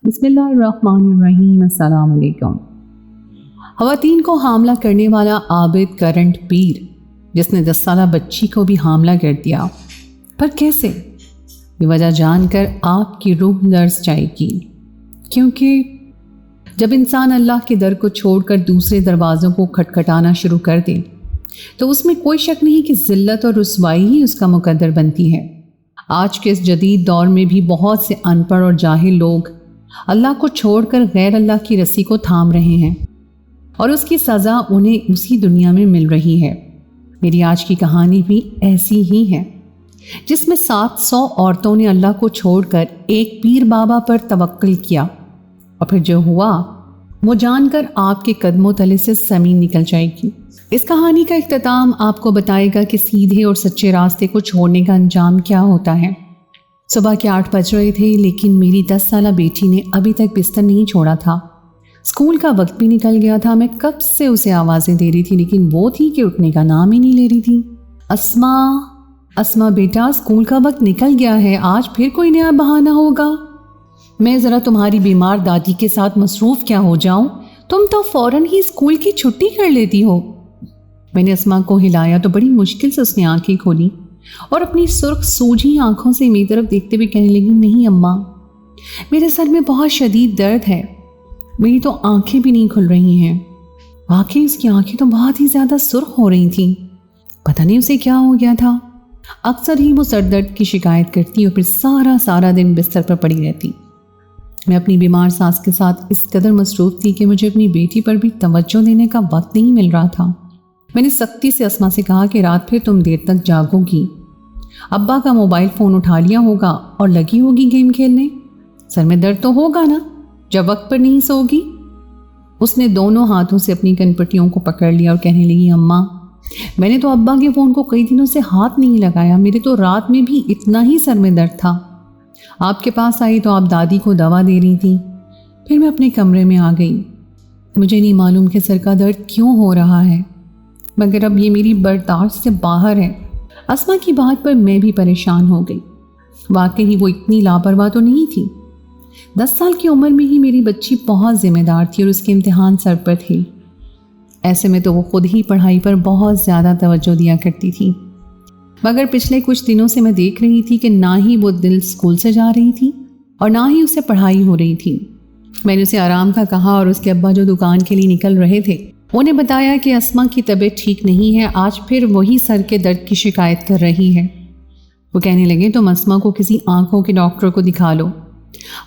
बिस्मिल्लाहिर्रहमानिर्रहीम। अस्सलाम वालेकुम। ख़वातीन को हामला करने वाला आबिद करंट पीर जिसने 10 साला बच्ची को भी हामला कर दिया, पर कैसे? ये वजह जानकर आपकी रूह लर्ज़ जाएगी, क्योंकि जब इंसान अल्लाह के दर को छोड़कर दूसरे दरवाज़ों को खटखटाना शुरू कर दे तो उसमें कोई शक नहीं कि ज़िल्लत और रुसवाई ही उसका मुकद्दर बनती है। आज के इस जदीद दौर में भी बहुत से अनपढ़ और जाहिल लोग अल्लाह को छोड़कर गैर अल्लाह की रस्सी को थाम रहे हैं और उसकी सज़ा उन्हें उसी दुनिया में मिल रही है। मेरी आज की कहानी भी ऐसी ही है, जिसमें 700 औरतों ने अल्लाह को छोड़कर एक पीर बाबा पर तवक्कुल किया और फिर जो हुआ वो जानकर आपके कदमों तले से ज़मीन निकल जाएगी। इस कहानी का इख्तिताम आपको बताएगा कि सीधे और सच्चे रास्ते को छोड़ने का अंजाम क्या होता है। सुबह के 8 बज रहे थे, लेकिन मेरी 10 साला बेटी ने अभी तक बिस्तर नहीं छोड़ा था। स्कूल का वक्त भी निकल गया था। मैं कब से उसे आवाज़ें दे रही थी, लेकिन वो थी कि उठने का नाम ही नहीं ले रही थी। अस्मा, अस्मा बेटा, स्कूल का वक्त निकल गया है, आज फिर कोई नया बहाना होगा। मैं ज़रा तुम्हारी बीमार दादी के साथ मसरूफ़ क्या हो जाऊं? तुम तो फ़ौरन ही स्कूल की छुट्टी कर लेती हो। मैंने अस्मा को हिलाया तो बड़ी मुश्किल से उसने आंखें खोली और अपनी सुर्ख सूझी आंखों से मेरी तरफ देखते हुए कहने लगी, नहीं अम्मा, मेरे सर में बहुत शदीद दर्द है, मेरी तो आंखें भी नहीं खुल रही हैं। वाकई उसकी आंखें तो बहुत ही ज़्यादा सुर्ख हो रही थीं। पता नहीं उसे क्या हो गया था। अक्सर ही वो सर दर्द की शिकायत करती और फिर सारा दिन बिस्तर पर पड़ी रहती। मैं अपनी बीमार सास के साथ इस कदर मसरूफ़ थी कि मुझे अपनी बेटी पर भी तवज्जो देने का वक्त नहीं मिल रहा था। मैंने सख्ती से अस्मा से कहा कि रात फिर तुम देर तक जागोगी, अब्बा का मोबाइल फ़ोन उठा लिया होगा और लगी होगी गेम खेलने। सर में दर्द तो होगा ना जब वक्त पर नहीं सोगी। उसने दोनों हाथों से अपनी कनपट्टियों को पकड़ लिया और कहने लगी, अम्मा, मैंने तो अब्बा के फ़ोन को कई दिनों से हाथ नहीं लगाया, मेरे तो रात में भी इतना ही सर में दर्द था। आपके पास आई तो आप दादी को दवा दे रही थी, फिर मैं अपने कमरे में आ गई। मुझे नहीं मालूम कि सर का दर्द क्यों हो रहा है, मगर अब ये मेरी बर्दाश्त से बाहर है। अस्मा की बात पर मैं भी परेशान हो गई। वाकई वो इतनी लापरवाह तो नहीं थी। 10 साल की उम्र में ही मेरी बच्ची बहुत जिम्मेदार थी और उसके इम्तिहान सर पर थे। ऐसे में तो वो खुद ही पढ़ाई पर बहुत ज़्यादा तवज्जो दिया करती थी, मगर पिछले कुछ दिनों से मैं देख रही थी कि ना ही वो दिल स्कूल से जा रही थी और ना ही उसे पढ़ाई हो रही थी। मैंने उसे आराम का कहा और उसके अब्बा जो दुकान के लिए निकल रहे थे उन्हें बताया कि अस्मा की तबीयत ठीक नहीं है, आज फिर वही सर के दर्द की शिकायत कर रही है। वो कहने लगे, तुम अस्मा को किसी आंखों के डॉक्टर को दिखा लो,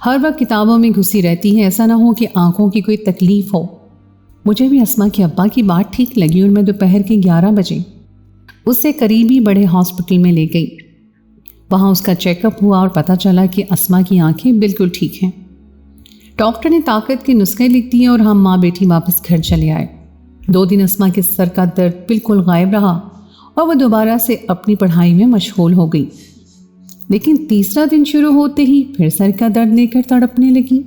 हर वक्त किताबों में घुसी रहती है, ऐसा ना हो कि आंखों की कोई तकलीफ़ हो। मुझे भी अस्मा के अब्बा की बात ठीक लगी और मैं दोपहर के 11 बजे उसे करीबी बड़े हॉस्पिटल में ले गई। वहाँ उसका चेकअप हुआ और पता चला कि अस्मा की आंखें बिल्कुल ठीक हैं। डॉक्टर ने ताकत के नुस्खे लिख दिए और हम माँ बेटी वापस घर चले आए। 2 दिन अस्मा के सर का दर्द बिल्कुल गायब रहा और वह दोबारा से अपनी पढ़ाई में मशगूल हो गई। लेकिन तीसरा दिन शुरू होते ही फिर सर का दर्द लेकर तड़पने लगी।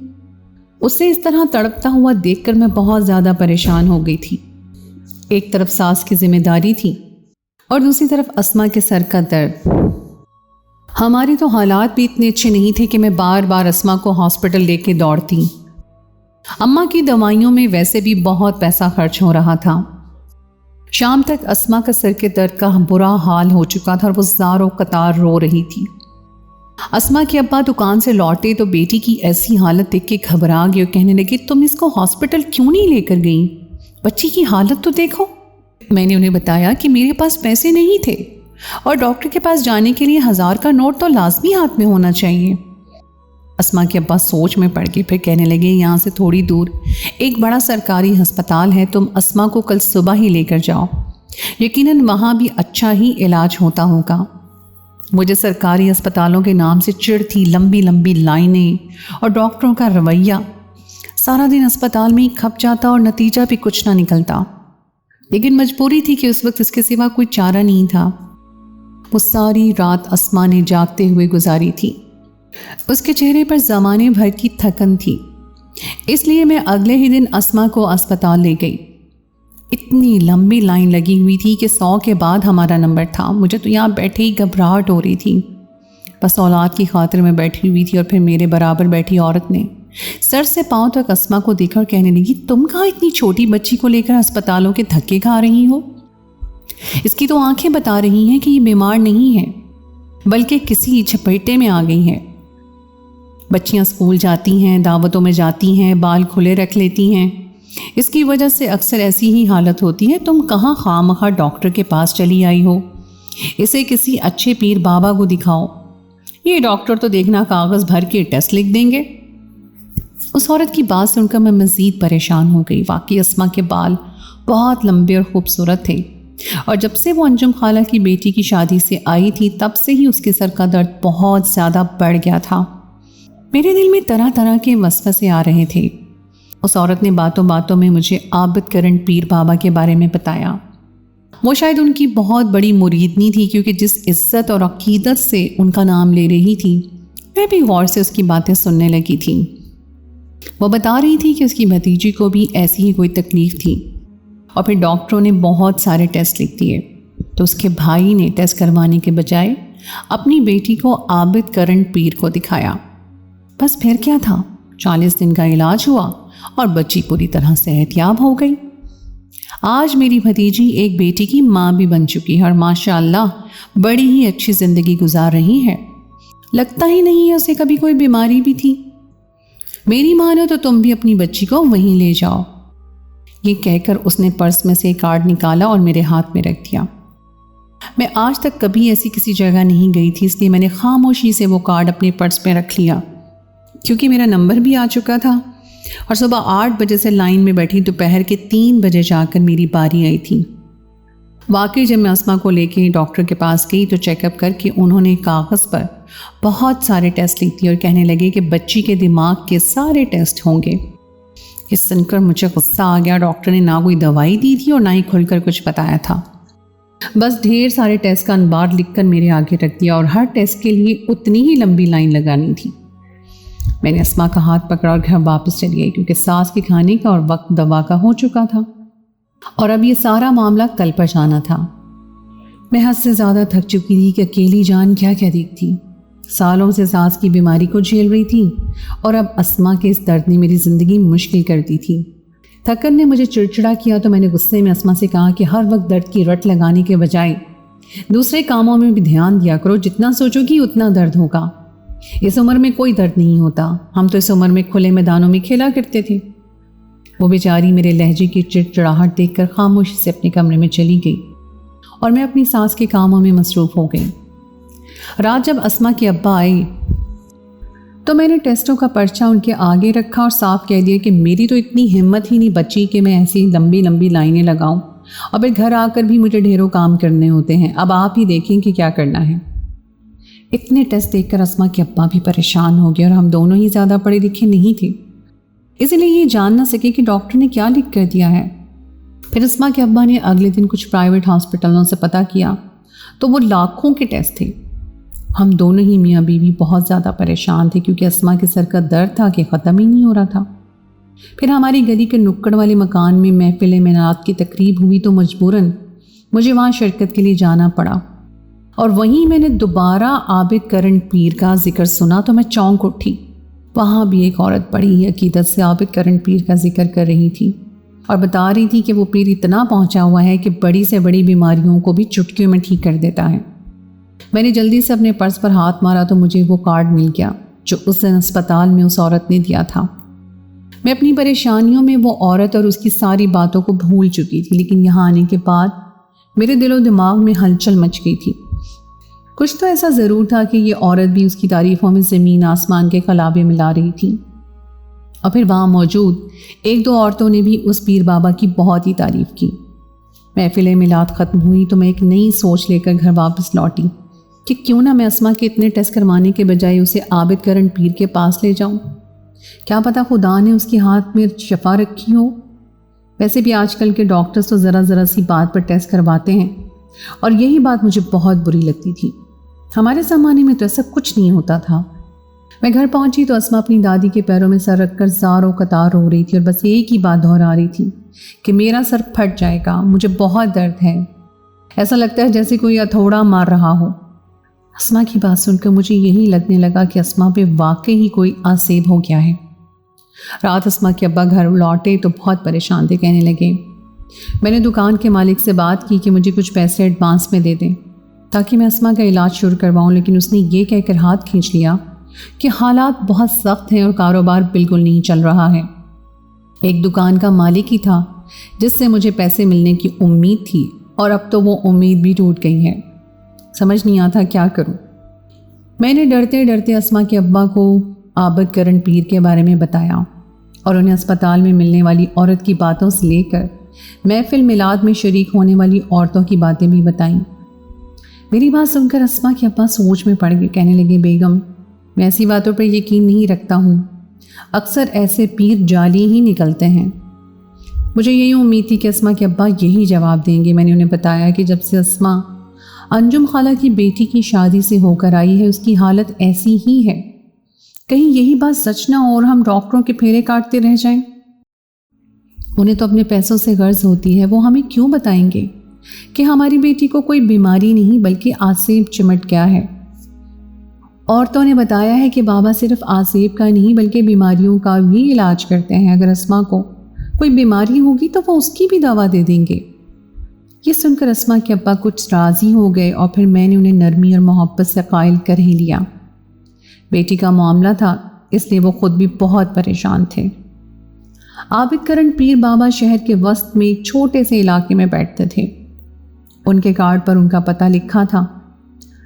उसे इस तरह तड़पता हुआ देखकर मैं बहुत ज़्यादा परेशान हो गई थी। एक तरफ सास की जिम्मेदारी थी और दूसरी तरफ अस्मा के सर का दर्द। हमारे तो हालात भी इतने अच्छे नहीं थे कि मैं बार बार अस्मा को हॉस्पिटल लेके दौड़ती। अम्मा की दवाइयों में वैसे भी बहुत पैसा खर्च हो रहा था। शाम तक अस्मा का सर के दर्द का बुरा हाल हो चुका था और वो ज़ारों कतार रो रही थी। अस्मा के अब्बा दुकान से लौटे तो बेटी की ऐसी हालत देख के घबरा गए और कहने लगे, तुम इसको हॉस्पिटल क्यों नहीं लेकर गई? बच्ची की हालत तो देखो। मैंने उन्हें बताया कि मेरे पास पैसे नहीं थे और डॉक्टर के पास जाने के लिए 1000 का नोट तो लाजमी हाथ में होना चाहिए। अस्मा के अब्बा सोच में पड़ गए, फिर कहने लगे, यहाँ से थोड़ी दूर एक बड़ा सरकारी अस्पताल है, तुम अस्मा को कल सुबह ही लेकर जाओ, यकीनन वहाँ भी अच्छा ही इलाज होता होगा। मुझे सरकारी अस्पतालों के नाम से चिढ़ थी, लंबी लंबी लाइनें और डॉक्टरों का रवैया। सारा दिन अस्पताल में ही खप जाता और नतीजा भी कुछ ना निकलता। लेकिन मजबूरी थी कि उस वक्त इसके सिवा कोई चारा नहीं था। वो सारी रात अस्मा ने जागते हुए गुजारी थी। उसके चेहरे पर ज़माने भर की थकन थी, इसलिए मैं अगले ही दिन अस्मा को अस्पताल ले गई। इतनी लंबी लाइन लगी हुई थी कि 100 के बाद हमारा नंबर था। मुझे तो यहाँ बैठे ही घबराहट हो रही थी। बस औलाद की खातिर में बैठी हुई थी और फिर मेरे बराबर बैठी औरत ने सर से पांव तक अस्मा को देखकर कहने लगी, तुम कहाँ इतनी छोटी बच्ची को लेकर अस्पतालों के धक्के खा रही हो? इसकी तो आंखें बता रही हैं कि ये बीमार नहीं है, बल्कि किसी झपेटे में आ गई है। बच्चियां स्कूल जाती हैं, दावतों में जाती हैं, बाल खुले रख लेती हैं, इसकी वजह से अक्सर ऐसी ही हालत होती है। तुम कहाँ खामखा डॉक्टर के पास चली आई हो? इसे किसी अच्छे पीर बाबा को दिखाओ, ये डॉक्टर तो देखना कागज़ भर के टेस्ट लिख देंगे। उस औरत की बात सुनकर मैं मज़ीद परेशान हो गई। वाकई अस्मा के बाल बहुत लंबे और खूबसूरत थे, और जब से वो अंजुम खाला की बेटी की शादी से आई थी तब से ही उसके सर का दर्द बहुत ज़्यादा बढ़ गया था। मेरे दिल में तरह तरह के वसवसे आ रहे थे। उस औरत ने बातों बातों में मुझे आबिद करंट पीर बाबा के बारे में बताया। वो शायद उनकी बहुत बड़ी मुरीदनी थी, क्योंकि जिस इज्जत और अकीदत से उनका नाम ले रही थी, मैं भी गौर से उसकी बातें सुनने लगी थी। वो बता रही थी कि उसकी भतीजी को भी ऐसी ही कोई तकलीफ़ थी, और फिर डॉक्टरों ने बहुत सारे टेस्ट लिख दिए, तो उसके भाई ने टेस्ट करवाने के बजाय अपनी बेटी को आबिद करंट पीर को दिखाया। बस फिर क्या था, 40 दिन का इलाज हुआ और बच्ची पूरी तरह सेहतयाब हो गई। आज मेरी भतीजी एक बेटी की माँ भी बन चुकी है और माशाअल्लाह बड़ी ही अच्छी ज़िंदगी गुजार रही है। लगता ही नहीं है उसे कभी कोई बीमारी भी थी। मेरी मानो तो तुम भी अपनी बच्ची को वहीं ले जाओ। ये कहकर उसने पर्स में से एक कार्ड निकाला और मेरे हाथ में रख दिया। मैं आज तक कभी ऐसी किसी जगह नहीं गई थी, इसलिए मैंने खामोशी से वो कार्ड अपने पर्स में रख लिया। क्योंकि मेरा नंबर भी आ चुका था और सुबह 8 बजे से लाइन में बैठी दोपहर के 3 बजे जाकर मेरी बारी आई थी। वाकई जब मैं अस्मा को लेके डॉक्टर के पास गई तो चेकअप करके उन्होंने कागज़ पर बहुत सारे टेस्ट लिख दिए और कहने लगे कि बच्ची के दिमाग के सारे टेस्ट होंगे। ये सुनकर मुझे गुस्सा आ गया। डॉक्टर ने ना कोई दवाई दी थी और ना ही खुलकर कुछ बताया था। बस ढेर सारे टेस्ट का अनबार लिखकर मेरे आगे रख दिया और हर टेस्ट के लिए उतनी ही लंबी लाइन लगानी थी। मैंने अस्मा का हाथ पकड़ा और घर वापस चली आई, क्योंकि सांस के खाने का और वक्त दवा का हो चुका था और अब ये सारा मामला कल पर जाना था। मैं हद से ज़्यादा थक चुकी थी कि अकेली जान क्या क्या देखती। सालों से सांस की बीमारी को झेल रही थी और अब अस्मा के इस दर्द ने मेरी ज़िंदगी मुश्किल कर दी थी। थकन ने मुझे चिड़चिड़ा किया तो मैंने गुस्से में अस्मा से कहा कि हर वक्त दर्द की रट लगाने के बजाय दूसरे कामों में भी ध्यान दिया करो। जितना सोचोगी उतना दर्द होगा। इस उम्र में कोई दर्द नहीं होता। हम तो इस उम्र में खुले मैदानों में खेला करते थे। वो बेचारी मेरे लहजे की चिड़चिड़ाहट देखकर खामोशी से अपने कमरे में चली गई और मैं अपनी सास के कामों में मसरूफ़ हो गई। रात जब अस्मा के अब्बा आए तो मैंने टेस्टों का पर्चा उनके आगे रखा और साफ कह दिया कि मेरी तो इतनी हिम्मत ही नहीं बची कि मैं ऐसी लंबी लंबी लाइनें लगाऊं और फिर घर आकर भी मुझे ढेरों काम करने होते हैं। अब आप ही देखें कि क्या करना है। इतने टेस्ट देखकर अस्मा के अब्बा भी परेशान हो गए और हम दोनों ही ज़्यादा पढ़े लिखे नहीं थे, इसलिए ये जान ना सके कि डॉक्टर ने क्या लिख कर दिया है। फिर अस्मा के अब्बा ने अगले दिन कुछ प्राइवेट हॉस्पिटलों से पता किया तो वो लाखों के टेस्ट थे। हम दोनों ही मियाँ बीवी बहुत ज़्यादा परेशान थे, क्योंकि अस्मा के सर का दर्द था कि ख़त्म ही नहीं हो रहा था। फिर हमारी गली के नुक्कड़ वाले मकान में महफिल मिलाद की तकरीब हुई तो मजबूरन मुझे वहाँ शिरकत के लिए जाना पड़ा और वहीं मैंने दोबारा आबिद करंट पीर का जिक्र सुना तो मैं चौंक उठी। वहाँ भी एक औरत बड़ी ही अकीदत से आबिद करंट पीर का जिक्र कर रही थी और बता रही थी कि वो पीर इतना पहुँचा हुआ है कि बड़ी से बड़ी बीमारियों को भी चुटकियों में ठीक कर देता है। मैंने जल्दी से अपने पर्स पर हाथ मारा तो मुझे वो कार्ड मिल गया जो उस दिन अस्पताल में उस औरत ने दिया था। मैं अपनी परेशानियों में वो औरत और उसकी सारी बातों को भूल चुकी थी, लेकिन यहाँ आने के बाद मेरे दिलो दिमाग में हलचल मच गई थी। कुछ तो ऐसा ज़रूर था कि ये औरत भी उसकी तारीफ़ों में ज़मीन आसमान के कलाबे मिला रही थी। और फिर वहाँ मौजूद 1-2 औरतों ने भी उस पीर बाबा की बहुत ही तारीफ़ की। महफिल मिलाद ख़त्म हुई तो मैं एक नई सोच लेकर घर वापस लौटी कि क्यों ना मैं अस्मा के इतने टेस्ट करवाने के बजाय उसे आबिद करंट पीर के पास ले जाऊं। क्या पता खुदा ने उसके हाथ में शफा रखी हो। वैसे भी आजकल के डॉक्टर्स तो ज़रा सी बात पर टेस्ट करवाते हैं और यही बात मुझे बहुत बुरी लगती थी। हमारे ज़माने में तो ऐसा कुछ नहीं होता था। मैं घर पहुंची तो अस्मा अपनी दादी के पैरों में सर रखकर ज़ारों कतार रो रही थी और बस एक ही बात दोहरा रही थी कि मेरा सर फट जाएगा, मुझे बहुत दर्द है, ऐसा लगता है जैसे कोई हथौड़ा मार रहा हो। अस्मा की बात सुनकर मुझे यही लगने लगा कि अस्मा पे वाकई ही कोई आसेब हो गया है। रात अस्मा के अब्बा घर लौटे तो बहुत परेशान थे। कहने लगे, मैंने दुकान के मालिक से बात की कि मुझे कुछ पैसे एडवांस में दे दें ताकि मैं अस्मा का इलाज शुरू करवाऊं, लेकिन उसने ये कहकर हाथ खींच लिया कि हालात बहुत सख्त हैं और कारोबार बिल्कुल नहीं चल रहा है। एक दुकान का मालिक ही था जिससे मुझे पैसे मिलने की उम्मीद थी और अब तो वो उम्मीद भी टूट गई है। समझ नहीं आता क्या करूं। मैंने डरते डरते अस्मा के अब्बा को आबिद करण पीर के बारे में बताया और उन्हें अस्पताल में मिलने वाली औरत की बातों से लेकर महफिल मिलाद में शरीक होने वाली औरतों की बातें भी बताईं। मेरी बात सुनकर अस्मा के अब्बा सोच में पड़ गए। कहने लगे, बेगम, मैं ऐसी बातों पर यकीन नहीं रखता हूँ। अक्सर ऐसे पीर जाली ही निकलते हैं। मुझे यही उम्मीद थी कि अस्मा के अब्बा यही जवाब देंगे। मैंने उन्हें बताया कि जब से अस्मा अंजुम खाला की बेटी की शादी से होकर आई है उसकी हालत ऐसी ही है। कहीं यही बात सच ना हो और हम डॉक्टरों के फेरे काटते रह जाएं। उन्हें तो अपने पैसों से गर्ज होती है, वो हमें क्यों बताएंगे कि हमारी बेटी को कोई बीमारी नहीं बल्कि आसेब चिमट गया है। औरतों ने बताया है कि बाबा सिर्फ आसेब का नहीं बल्कि बीमारियों का भी इलाज करते हैं। अगर अस्मा को कोई बीमारी होगी तो वो उसकी भी दवा दे देंगे। ये सुनकर अस्मा के अब्बा कुछ राज़ी हो गए और फिर मैंने उन्हें नरमी और मोहब्बत से कायल कर ही लिया। बेटी का मामला था इसलिए वो खुद भी बहुत परेशान थे। आबिद करण पीर बाबा शहर के वस्त में एक छोटे से इलाके में बैठते थे। उनके कार्ड पर उनका पता लिखा था।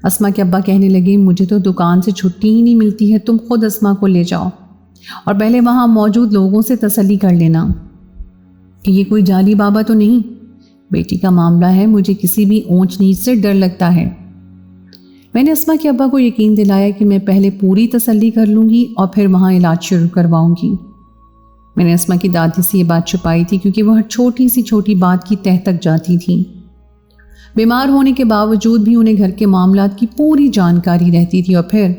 अस्मा के अब्बा कहने लगे, मुझे तो दुकान से छुट्टी ही नहीं मिलती है, तुम खुद अस्मा को ले जाओ और पहले वहाँ मौजूद लोगों से तसल्ली कर लेना कि ये कोई जाली बाबा तो नहीं। बेटी का मामला है, मुझे किसी भी ऊंच नीच से डर लगता है। मैंने अस्मा के अब्बा को यकीन दिलाया कि मैं पहले पूरी तसल्ली कर लूँगी और फिर वहाँ इलाज शुरू करवाऊँगी। मैंने अस्मा की दादी से ये बात छुपाई थी क्योंकि वह छोटी बात की तह तक जाती थी। बीमार होने के बावजूद भी उन्हें घर के मामलात की पूरी जानकारी रहती थी और फिर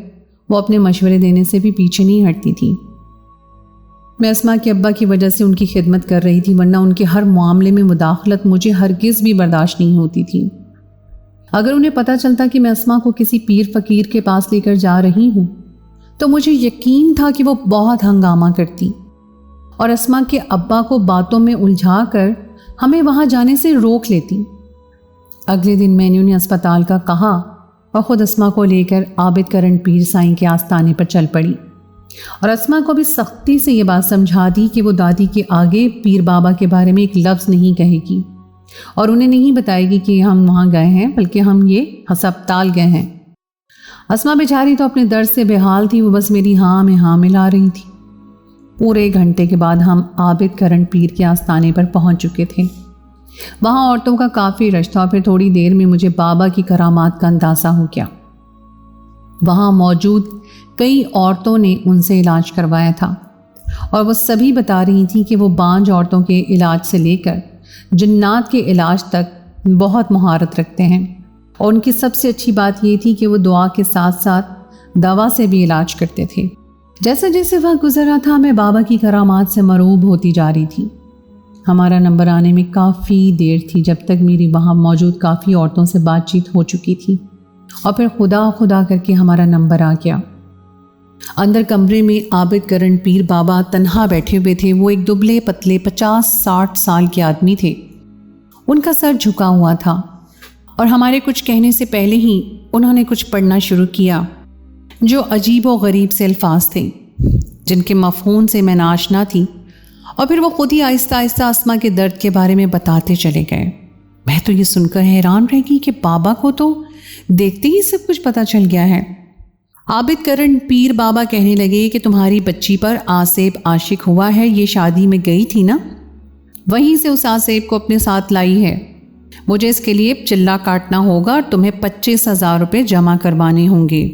वो अपने मशवरे देने से भी पीछे नहीं हटती थी। मैं अस्मा के अब्बा की वजह से उनकी खिदमत कर रही थी, वरना उनके हर मामले में मुदाखलत मुझे हरगिज़ भी बर्दाश्त नहीं होती थी। अगर उन्हें पता चलता कि मैं अस्मा को किसी पीर फकीर के पास लेकर जा रही हूँ तो मुझे यकीन था कि वो बहुत हंगामा करती और अस्मा के अब्बा को बातों में उलझा कर हमें वहाँ जाने से रोक लेती। अगले दिन मैंने उन्हें अस्पताल का कहा और ख़ुद अस्मा को लेकर आबिद करण पीर साईं के आस्थाने पर चल पड़ी और अस्मा को भी सख्ती से ये बात समझा दी कि वो दादी के आगे पीर बाबा के बारे में एक लफ्ज़ नहीं कहेगी और उन्हें नहीं बताएगी कि हम वहाँ गए हैं, बल्कि हम ये अस्पताल गए हैं। अस्मा बेचारी तो अपने दर्द से बेहाल थी, वो बस मेरी हाँ में हाँ मिला रही थी। पूरे 1 घंटे के बाद हम आबिद करण पीर के आस्थाने पर पहुँच चुके थे। वहाँ औरतों का काफ़ी रश था। फिर थोड़ी देर में मुझे बाबा की करामात का अंदाज़ा हो गया। वहाँ मौजूद कई औरतों ने उनसे इलाज करवाया था और वो सभी बता रही थी कि वो बांझ औरतों के इलाज से लेकर जिन्नात के इलाज तक बहुत महारत रखते हैं और उनकी सबसे अच्छी बात ये थी कि वो दुआ के साथ साथ दवा से भी इलाज करते थे। जैसे जैसे वक्त गुजरा था मैं बाबा की करामात से मरूब होती जा रही थी। हमारा नंबर आने में काफ़ी देर थी, जब तक मेरी वहाँ मौजूद काफ़ी औरतों से बातचीत हो चुकी थी और फिर खुदा खुदा करके हमारा नंबर आ गया। अंदर कमरे में आबिद करण पीर बाबा तन्हा बैठे हुए थे। वो एक दुबले पतले 50-60 साल के आदमी थे। उनका सर झुका हुआ था और हमारे कुछ कहने से पहले ही उन्होंने कुछ पढ़ना शुरू किया जो अजीब व गरीब से अल्फाज थे जिनके मफ़हूम से मैं नाआशना थी और फिर वो खुद ही आहिस्ता आहिस्ता अस्मा के दर्द के बारे में बताते चले गए। मैं तो ये सुनकर हैरान रह गई कि बाबा को तो देखते ही सब कुछ पता चल गया है। आबिद करण पीर बाबा कहने लगे कि तुम्हारी बच्ची पर आसेब आशिक हुआ है, ये शादी में गई थी ना, वहीं से उस आसेब को अपने साथ लाई है। मुझे इसके लिए चिल्ला काटना होगा और तुम्हें 25,000 रुपये जमा करवाने होंगे।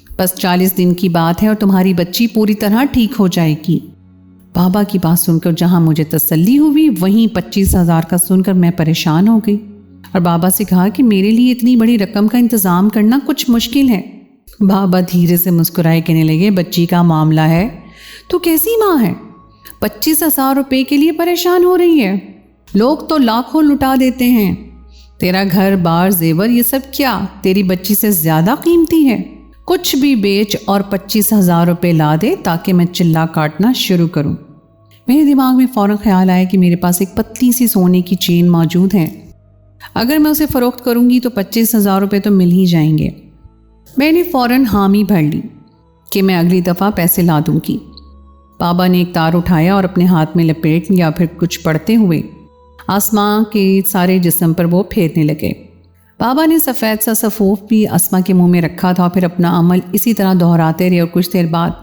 बस 40 दिन की बात है और तुम्हारी बच्ची पूरी तरह ठीक हो जाएगी। बाबा की बात सुनकर जहाँ मुझे तसल्ली हुई वहीं 25,000 का सुनकर मैं परेशान हो गई और बाबा से कहा कि मेरे लिए इतनी बड़ी रकम का इंतज़ाम करना कुछ मुश्किल है। बाबा धीरे से मुस्कुराए कहने लगे, बच्ची का मामला है तो कैसी माँ है, 25,000 रुपये के लिए परेशान हो रही है। लोग तो लाखों लुटा देते हैं। तेरा घर बार जेवर ये सब क्या तेरी बच्ची से ज़्यादा कीमती है? कुछ भी बेच और 25,000 रुपये ला दे ताकि मैं चिल्ला काटना शुरू करूं। मेरे दिमाग में फ़ौरन ख्याल आया कि मेरे पास एक पतली सी सोने की चेन मौजूद है, अगर मैं उसे फ़रोख्त करूंगी तो 25,000 रुपये तो मिल ही जाएंगे। मैंने फ़ौरन हामी भर ली कि मैं अगली दफ़ा पैसे ला दूंगी। बाबा ने एक तार उठाया और अपने हाथ में लपेट लिया, फिर कुछ पढ़ते हुए आसमां के सारे जिस्म पर वो फेरने लगे। बाबा ने सफ़ेद सा सफ़ूफ भी अस्मा के मुंह में रखा था, फिर अपना अमल इसी तरह दोहराते रहे और कुछ देर बाद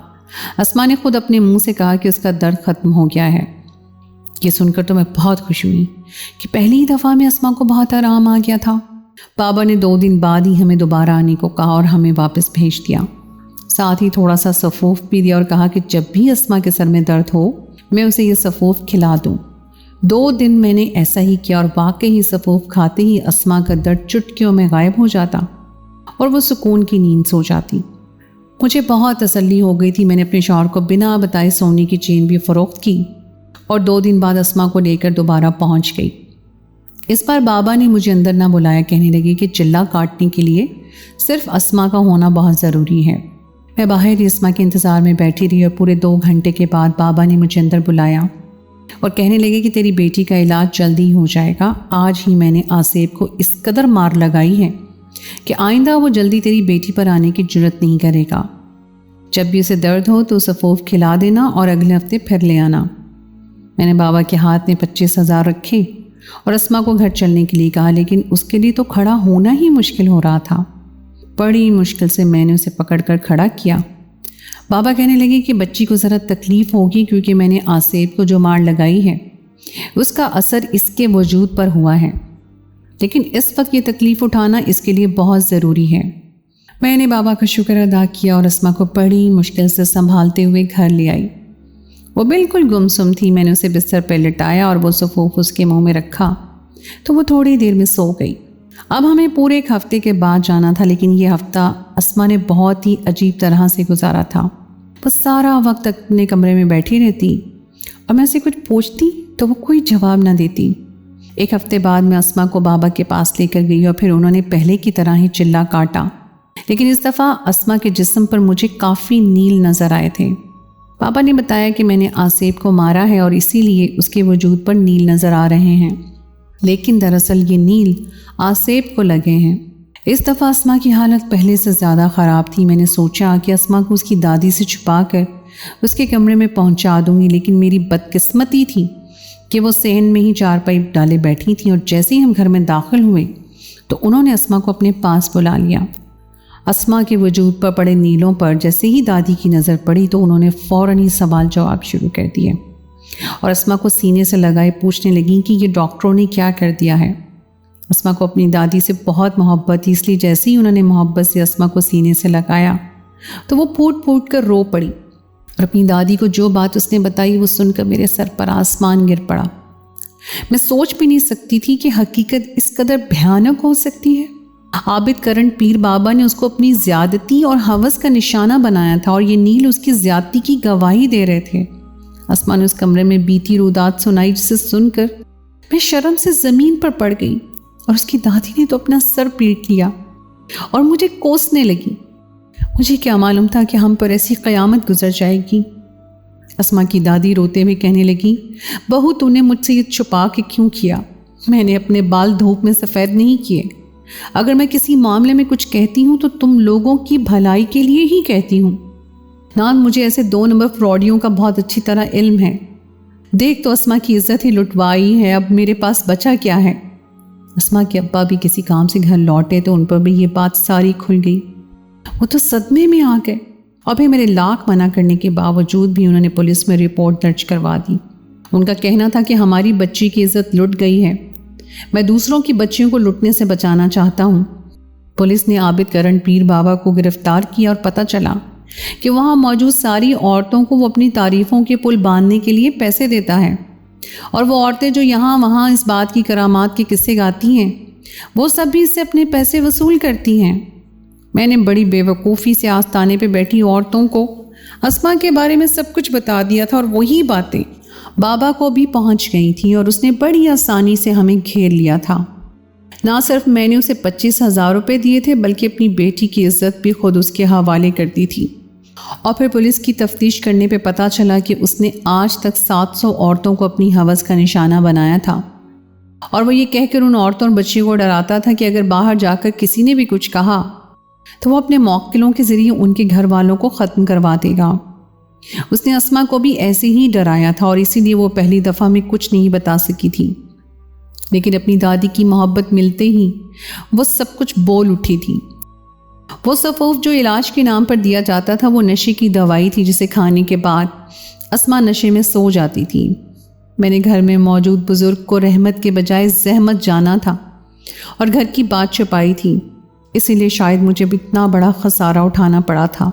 अस्मा ने खुद अपने मुंह से कहा कि उसका दर्द ख़त्म हो गया है। ये सुनकर तो मैं बहुत खुश हुई कि पहली ही दफ़ा में अस्मा को बहुत आराम आ गया था। बाबा ने 2 दिन बाद ही हमें दोबारा आने को कहा और हमें वापस भेज दिया। साथ ही थोड़ा सा सफ़ूफ भी दिया और कहा कि जब भी अस्मा के सर में दर्द हो मैं उसे ये सफ़ूफ खिला दूँ। 2 दिन मैंने ऐसा ही किया और वाकई ही सफ़ूफ खाते ही अस्मा का दर्द चुटकियों में गायब हो जाता और वो सुकून की नींद सो जाती। मुझे बहुत तसल्ली हो गई थी। मैंने अपने शौहर को बिना बताए सोने की चेन भी फ़रोख्त की और 2 दिन बाद अस्मा को लेकर दोबारा पहुंच गई। इस बार बाबा ने मुझे अंदर ना बुलाया, कहने लगे कि चिल्ला काटने के लिए सिर्फ अस्मा का होना बहुत ज़रूरी है। मैं बाहर ही अस्मा के इंतज़ार में बैठी रही और पूरे 2 घंटे के बाद बाबा ने मुझे अंदर बुलाया और कहने लगे कि तेरी बेटी का इलाज जल्दी हो जाएगा। आज ही मैंने आसेब को इस कदर मार लगाई है कि आइंदा वो जल्दी तेरी बेटी पर आने की जुर्रत नहीं करेगा। जब भी उसे दर्द हो तो सफ़ूफ खिला देना और अगले हफ्ते फिर ले आना। मैंने बाबा के हाथ में 25,000 रखे और अस्मा को घर चलने के लिए कहा, लेकिन उसके लिए तो खड़ा होना ही मुश्किल हो रहा था। बड़ी मुश्किल से मैंने उसे पकड़कर खड़ा किया। बाबा कहने लगे कि बच्ची को ज़रा तकलीफ़ होगी क्योंकि मैंने आसेब को जो मार लगाई है उसका असर इसके वजूद पर हुआ है, लेकिन इस वक्त ये तकलीफ़ उठाना इसके लिए बहुत ज़रूरी है। मैंने बाबा का शुक्र अदा किया और अस्मा को बड़ी मुश्किल से संभालते हुए घर ले आई। वो बिल्कुल गुमसुम थी। मैंने उसे बिस्तर पर लिटाया और वो सफ़ूफ उसके मुंह में रखा तो वो थोड़ी देर में सो गई। अब हमें पूरे 1 हफ्ते के बाद जाना था, लेकिन ये हफ्ता अस्मा ने बहुत ही अजीब तरह से गुजारा था। वो सारा वक्त अपने कमरे में बैठी रहती और मैं उसे कुछ पूछती तो वो कोई जवाब ना देती। 1 हफ्ते बाद मैं अस्मा को बाबा के पास लेकर गई और फिर उन्होंने पहले की तरह ही चिल्ला काटा, लेकिन इस दफ़ा अस्मा के जिस्म पर मुझे काफ़ी नील नज़र आए थे। बाबा ने बताया कि मैंने आसेब को मारा है और इसीलिए उसके वजूद पर नील नज़र आ रहे हैं, लेकिन दरअसल ये नील आसेब को लगे हैं। इस दफ़ा अस्मा की हालत पहले से ज़्यादा ख़राब थी। मैंने सोचा कि अस्मा को उसकी दादी से छुपा कर उसके कमरे में पहुंचा दूंगी, लेकिन मेरी बदकिस्मती थी कि वो सहन में ही चारपाई डाले बैठी थी और जैसे ही हम घर में दाखिल हुए तो उन्होंने अस्मा को अपने पास बुला लिया। अस्मा के वजूद पर पड़े नीलों पर जैसे ही दादी की नज़र पड़ी तो उन्होंने फ़ौरन ही सवाल जवाब शुरू कर दिए और अस्मा को सीने से लगाए पूछने लगी कि ये डॉक्टरों ने क्या कर दिया है। अस्मा को अपनी दादी से बहुत मोहब्बत थी, इसलिए जैसे ही उन्होंने मोहब्बत से अस्मा को सीने से लगाया तो वो फूट फूट कर रो पड़ी और अपनी दादी को जो बात उसने बताई वो सुनकर मेरे सर पर आसमान गिर पड़ा। मैं सोच भी नहीं सकती थी कि हकीकत इस कदर भयानक हो सकती है। आबिद करंट पीर बाबा ने उसको अपनी ज़्यादती और हवस का निशाना बनाया था और ये नील उसकी ज़्यादती की गवाही दे रहे थे। अस्मा ने उस कमरे में बीती रुदात सुनाई, जिसे सुनकर मैं शर्म से ज़मीन पर पड़ गई और उसकी दादी ने तो अपना सर पीट लिया और मुझे कोसने लगी। मुझे क्या मालूम था कि हम पर ऐसी क़यामत गुजर जाएगी। अस्मा की दादी रोते हुए कहने लगी, बहू तूने मुझसे ये छुपा के क्यों किया? मैंने अपने बाल धूप में सफ़ेद नहीं किए। अगर मैं किसी मामले में कुछ कहती हूँ तो तुम लोगों की भलाई के लिए ही कहती हूँ। नान मुझे ऐसे 2 नंबर फ्रॉडियों का बहुत अच्छी तरह इल्म है। देख तो अस्मा की इज्जत ही लुटवाई है, अब मेरे पास बचा क्या है। अस्मा के अब्बा भी किसी काम से घर लौटे तो उन पर भी ये बात सारी खुल गई। वो तो सदमे में आ गए और फिर मेरे लाख मना करने के बावजूद भी उन्होंने पुलिस में रिपोर्ट दर्ज करवा दी। उनका कहना था कि हमारी बच्ची की इज्जत लुट गई है, मैं दूसरों की बच्चियों को लुटने से बचाना चाहता हूँ। पुलिस ने आबिद करंट पीर बाबा को गिरफ्तार किया और पता चला कि वहाँ मौजूद सारी औरतों को वो अपनी तारीफ़ों के पुल बांधने के लिए पैसे देता है और वो औरतें जो यहाँ वहाँ इस बात की करामात के किस्से गाती हैं वो सब भी इससे अपने पैसे वसूल करती हैं। मैंने बड़ी बेवकूफ़ी से आस्ताने पे बैठी औरतों को अस्मा के बारे में सब कुछ बता दिया था और वही बातें बाबा को भी पहुंच गई थी और उसने बड़ी आसानी से हमें घेर लिया था। نہ صرف میں نے اسے 25,000 روپے دیے تھے بلکہ اپنی بیٹی کی عزت بھی خود اس کے حوالے کرتی تھی۔ اور پھر پولیس کی تفتیش کرنے پہ پتہ چلا کہ اس نے آج تک 700 عورتوں کو اپنی ہوس کا نشانہ بنایا تھا، اور وہ یہ کہہ کر ان عورتوں اور بچیوں کو ڈراتا تھا کہ اگر باہر جا کر کسی نے بھی کچھ کہا تو وہ اپنے موکلوں کے ذریعے ان کے گھر والوں کو ختم کروا دے گا۔ اس نے اسما کو بھی ایسے ہی ڈرایا تھا اور اسی لیے وہ پہلی دفعہ میں کچھ نہیں بتا سکی تھی، لیکن اپنی دادی کی محبت ملتے ہی وہ سب کچھ بول اٹھی تھی۔ وہ سفوف جو علاج کے نام پر دیا جاتا تھا وہ نشے کی دوائی تھی جسے کھانے کے بعد اسما نشے میں سو جاتی تھی۔ میں نے گھر میں موجود بزرگ کو رحمت کے بجائے زحمت جانا تھا اور گھر کی بات چھپائی تھی، اسی لیے شاید مجھے بھی اتنا بڑا خسارہ اٹھانا پڑا تھا۔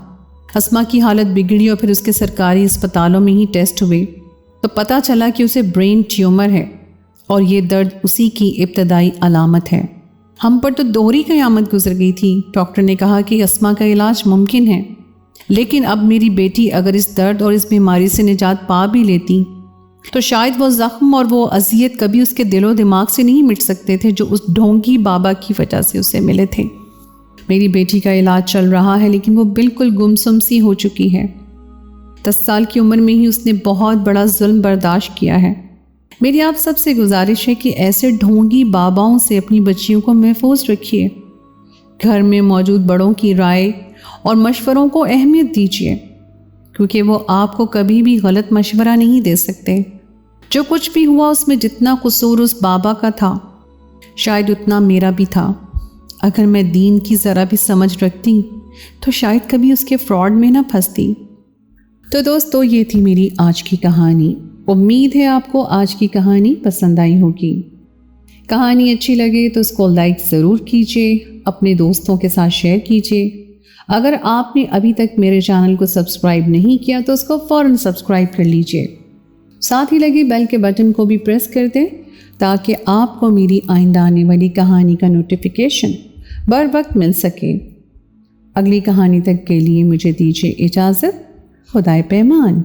اسما کی حالت بگڑی اور پھر اس کے سرکاری اسپتالوں میں ہی ٹیسٹ ہوئے تو پتہ چلا کہ اسے برین ٹیومر ہے اور یہ درد اسی کی ابتدائی علامت ہے۔ ہم پر تو دوہری قیامت گزر گئی تھی۔ ڈاکٹر نے کہا کہ اسما کا علاج ممکن ہے، لیکن اب میری بیٹی اگر اس درد اور اس بیماری سے نجات پا بھی لیتی تو شاید وہ زخم اور وہ اذیت کبھی اس کے دل و دماغ سے نہیں مٹ سکتے تھے جو اس ڈھونگی بابا کی وجہ سے اسے ملے تھے۔ میری بیٹی کا علاج چل رہا ہے لیکن وہ بالکل گمسم سی ہو چکی ہے۔ 10 سال کی عمر میں ہی اس نے بہت بڑا ظلم برداشت کیا ہے۔ میری آپ سب سے گزارش ہے کہ ایسے ڈھونگی باباؤں سے اپنی بچیوں کو محفوظ رکھیے۔ گھر میں موجود بڑوں کی رائے اور مشوروں کو اہمیت دیجیے، کیونکہ وہ آپ کو کبھی بھی غلط مشورہ نہیں دے سکتے۔ جو کچھ بھی ہوا اس میں جتنا قصور اس بابا کا تھا شاید اتنا میرا بھی تھا۔ اگر میں دین کی ذرا بھی سمجھ رکھتی تو شاید کبھی اس کے فراڈ میں نہ پھنستی۔ تو دوستو، یہ تھی میری آج کی کہانی۔ امید ہے آپ کو آج کی کہانی پسند آئی ہوگی۔ کہانی اچھی لگے تو اس کو لائک ضرور کیجیے، اپنے دوستوں کے ساتھ شیئر کیجیے۔ اگر آپ نے ابھی تک میرے چینل کو سبسکرائب نہیں کیا تو اس کو فوراً سبسکرائب کر لیجیے، ساتھ ہی لگے بیل کے بٹن کو بھی پریس کر دیں تاکہ آپ کو میری آئندہ آنے والی کہانی کا نوٹیفیکیشن بر وقت مل سکے۔ اگلی کہانی تک کے لیے مجھے دیجیے اجازت۔ خدائے پیمان۔